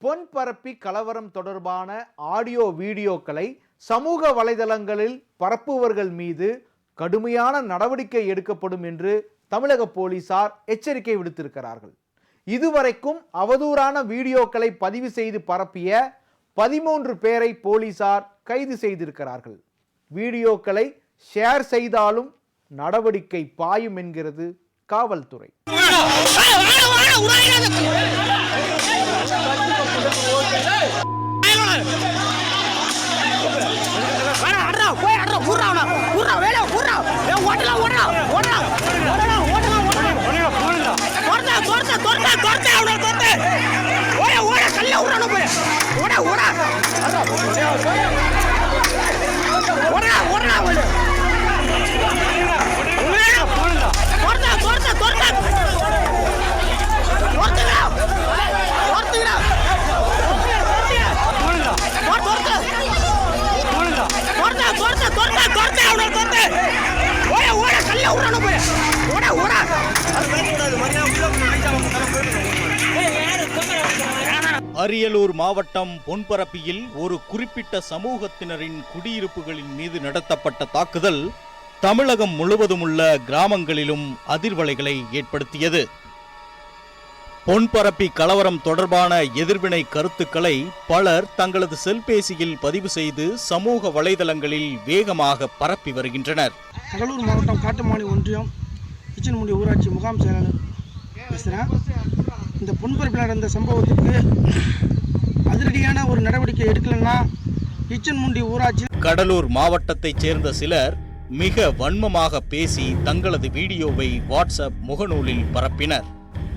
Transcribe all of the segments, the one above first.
பொன்பரப்பி கலவரம் தொடர்பான ஆடியோ வீடியோக்களை சமூக வலைதளங்களில் பரப்புவர்கள் மீது கடுமையான நடவடிக்கை எடுக்கப்படும் என்று தமிழக போலீசார் எச்சரிக்கை விடுத்திருக்கிறார்கள். இதுவரைக்கும் அவதூறான வீடியோக்களை பதிவு செய்து பரப்பிய 13 பேரை போலீசார் கைது செய்திருக்கிறார்கள். வீடியோக்களை ஷேர் செய்தாலும் நடவடிக்கை பாயும் என்கிறது காவல்துறை. அரியலூர் மாவட்டம் பொன்பரப்பியில் ஒரு குறிப்பிட்ட சமூகத்தினரின் குடியிருப்புகளின் மீது நடத்தப்பட்ட தாக்குதல் தமிழகம் முழுவதும் உள்ள கிராமங்களிலும் அதிர்வலைகளை ஏற்படுத்தியது. பொன்பரப்பி கலவரம் தொடர்பான எதிர்வினை கருத்துக்களை பலர் தங்களது செல்பேசியில் பதிவு செய்து சமூக வலைதளங்களில் வேகமாக பரப்பி வருகின்றனர். கடலூர் மாவட்டம் காட்டுமானி ஒன்றியம் ஈச்சன்முண்டி ஊராட்சி முகாம் செயலாளர் பேசுகிறேன். இந்த பொன்பரப்பில் நடந்த சம்பவத்துக்கு அதிரடியான ஒரு நடவடிக்கை எடுக்கலன்னா ஈச்சன்முண்டி ஊராட்சி. கடலூர் மாவட்டத்தைச் சேர்ந்த சிலர் மிக வன்மமாக பேசி தங்களது வீடியோவை வாட்ஸ்அப் முகநூலில் பரப்பினர்.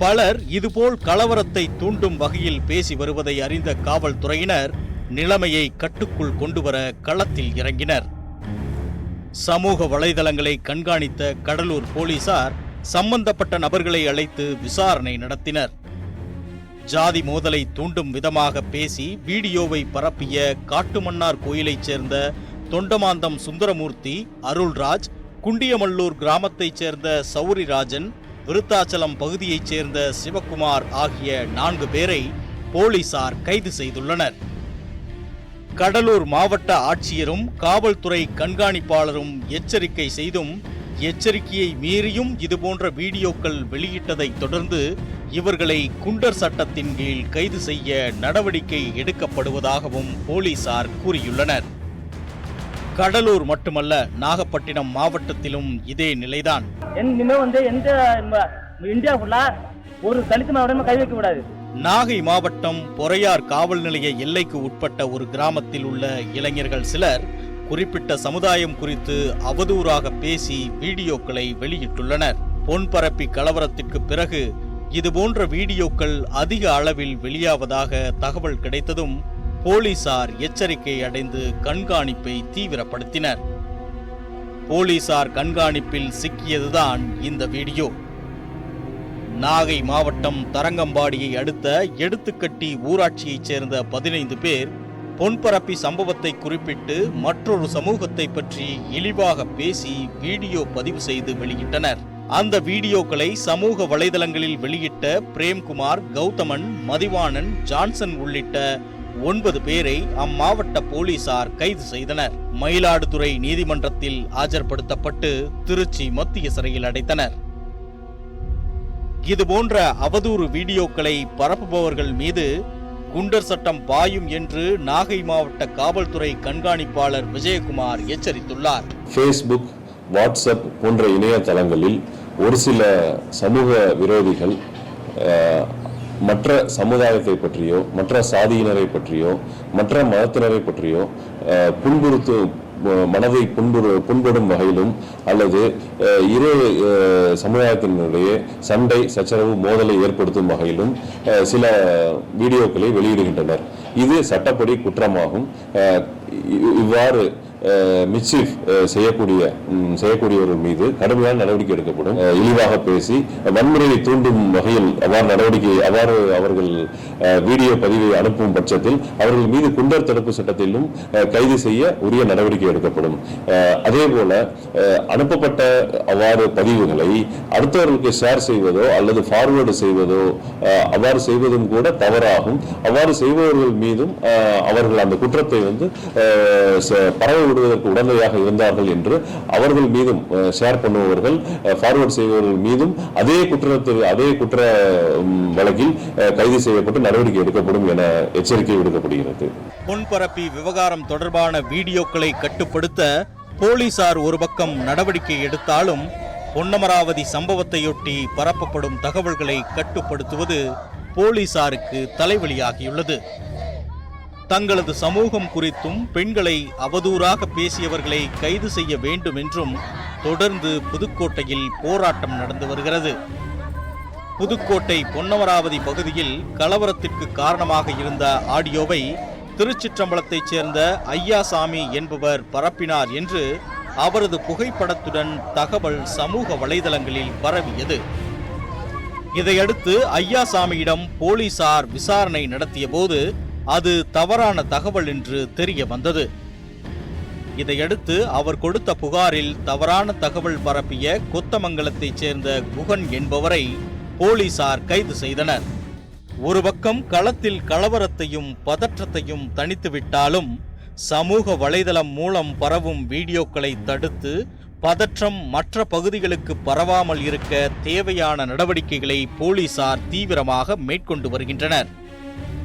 பலர் இதுபோல் கலவரத்தை தூண்டும் வகையில் பேசி வருவதை அறிந்த காவல்துறையினர் நிலைமையை கட்டுக்குள் கொண்டுவர களத்தில் இறங்கினர். சமூக வலைதளங்களை கண்காணித்த கடலூர் போலீசார் சம்பந்தப்பட்ட நபர்களை அழைத்து விசாரணை நடத்தினர். ஜாதி மோதலை தூண்டும் விதமாக பேசி வீடியோவை பரப்பிய காட்டுமன்னார் கோயிலைச் சேர்ந்த தொண்டமாந்தம் சுந்தரமூர்த்தி, அருள்ராஜ், குண்டியமல்லூர் கிராமத்தைச் சேர்ந்த சௌரிராஜன், விருத்தாச்சலம் பகுதியைச் சேர்ந்த சிவக்குமார் ஆகிய 4 பேரை போலீசார் கைது செய்துள்ளனர். கடலூர் மாவட்ட ஆட்சியரும் காவல்துறை கண்காணிப்பாளரும் எச்சரிக்கை செய்தும் எச்சரிக்கையை மீறியும் இதுபோன்ற வீடியோக்கள் வெளியிட்டதை தொடர்ந்து இவர்களை குண்டர் சட்டத்தின் கீழ் கைது செய்ய நடவடிக்கை எடுக்கப்படுவதாகவும் போலீசார் கூறியுள்ளனர். கடலூர் மட்டுமல்ல, நாகப்பட்டினம் மாவட்டத்திலும் இதே நிலைதான். ஒரு தலித் மாவட்டமா கை வைக்க கூடாது. நாகை மாவட்டம் பொறையார் காவல் நிலைய எல்லைக்கு உட்பட்ட ஒரு கிராமத்தில் உள்ள இளைஞர்கள் சிலர் குறிப்பிட்ட சமுதாயம் குறித்து அவதூறாக பேசி வீடியோக்களை வெளியிட்டுள்ளனர். பொன்பரப்பி கலவரத்திற்கு பிறகு இதுபோன்ற வீடியோக்கள் அதிக அளவில் வெளியாவதாக தகவல் கிடைத்ததும் போலீசார் எச்சரிக்கை அடைந்து கண்காணிப்பை தீவிரப்படுத்தினர். போலீசார் கண்காணிப்பில் சிக்கியதுதான் இந்த வீடியோ. நாகை மாவட்டம் தரங்கம்பாடியை அடுத்த எடுத்துக்கட்டி ஊராட்சியைச் சேர்ந்த 15 பேர் பொன்பரப்பி சம்பவத்தை குறிப்பிட்டு மற்றொரு சமூகத்தை பற்றி இழிவாக பேசி வீடியோ பதிவு செய்து வெளியிட்டனர். அந்த வீடியோக்களை சமூக வலைதளங்களில் வெளியிட்ட பிரேம்குமார், கௌதமன், மதிவாணன், ஜான்சன் உள்ளிட்ட 9 பேரை அம்மாவட்ட போலீசார் கைது செய்தனர். மயிலாடுதுறை நீதிமன்றத்தில் ஆஜர்படுத்தப்பட்டு திருச்சி மத்திய சிறையில் அடைத்தனர். இதுபோன்ற அவதூறு வீடியோக்களை பரப்புபவர்கள் மீது குண்டர் சட்டம் பாயும் என்று நாகை மாவட்ட காவல்துறை கண்காணிப்பாளர் விஜயகுமார் எச்சரித்துள்ளார். ஃபேஸ்புக், வாட்ஸ்அப் போன்ற இணையதளங்களில் ஒரு சில சமூக விரோதிகள் மற்ற சமுதாயத்தை பற்றியோ, மற்ற சாதியினரை பற்றியோ, மற்ற மதத்தினரை பற்றியோ மனதை புண்படும் வகையிலும் அல்லது இரு சமுதாயத்தினுடைய சண்டை, சச்சரவு, மோதலை ஏற்படுத்தும் வகையிலும் சில வீடியோக்களை வெளியிடுகின்றனர். இது சட்டப்படி குற்றமாகும். இவ்வாறு மிஸ்சீஃப் செய்யக்கூடியவர்கள் மீது கடுமையான நடவடிக்கை எடுக்கப்படும். இழிவாக பேசி வன்முறையை தூண்டும் வகையில் அவ்வாறு அவர்கள் வீடியோ பதிவை அனுப்பும் பட்சத்தில் அவர்கள் மீது குண்டர் தடுப்பு சட்டத்திலும் கைது செய்ய உரிய நடவடிக்கை எடுக்கப்படும். அதேபோல அனுப்பப்பட்ட அவ்வாறு பதிவுகளை அடுத்தவர்களுக்கு ஷேர் செய்வதோ அல்லது ஃபார்வேர்டு செய்வதோ அவ்வாறு செய்வதும் கூட தவறாகும். அவ்வாறு செய்பவர்கள் மீதும் அவர்கள் அந்த குற்றத்தை பரவ விடுவதற்கு உடந்தையாக இருந்தார்கள் என்று அவர்கள் மீதும் ஷேர் பண்ணுபவர்கள் ஃபார்வர்ட் செய்பவர்கள் மீதும் அதே குற்ற வழக்கில் கைது செய்யப்பட்டு நடவடிக்கை எடுக்கப்படும் என எச்சரிக்கை விடுக்கப்படுகிறது. பொன்பரப்பி விவகாரம் தொடர்பான வீடியோக்களை கட்டுப்படுத்த போலீசார் ஒரு பக்கம் நடவடிக்கை எடுத்தாலும் பொன்னமராவதி சம்பவத்தையொட்டி பரப்பப்படும் தகவல்களை கட்டுப்படுத்துவது போலீசாருக்கு தலைவலியாகியுள்ளது. தங்களது சமூகம் குறித்தும் பெண்களை அவதூறாக பேசியவர்களை கைது செய்ய வேண்டும் என்றும் தொடர்ந்து புதுக்கோட்டையில் போராட்டம் நடந்து வருகிறது. புதுக்கோட்டை பொன்னமராவதி பகுதியில் கலவரத்திற்கு காரணமாக இருந்த ஆடியோவை திருச்சிற்றம்பலத்தைச் சேர்ந்த ஐயாசாமி என்பவர் பரப்பினார் என்று அவரது புகைப்படத்துடன் தகவல் சமூக வலைதளங்களில் பரவியது. இதையடுத்து ஐயாசாமியிடம் போலீசார் விசாரணை நடத்திய போது அது தவறான தகவல் என்று தெரிய வந்தது. இதையடுத்து அவர் கொடுத்த புகாரில் தவறான தகவல் பரப்பிய கொத்தமங்கலத்தைச் சேர்ந்த குகன் என்பவரை போலீசார் கைது செய்தனர். ஒரு பக்கம் களத்தில் கலவரத்தையும் பதற்றத்தையும் தணித்துவிட்டாலும் சமூக வலைதளம் மூலம் பரவும் வீடியோக்களை தடுத்து பதற்றம் மற்ற பகுதிகளுக்கு பரவாமல் இருக்க தேவையான நடவடிக்கைகளை போலீசார் தீவிரமாக மேற்கொண்டு வருகின்றனர்.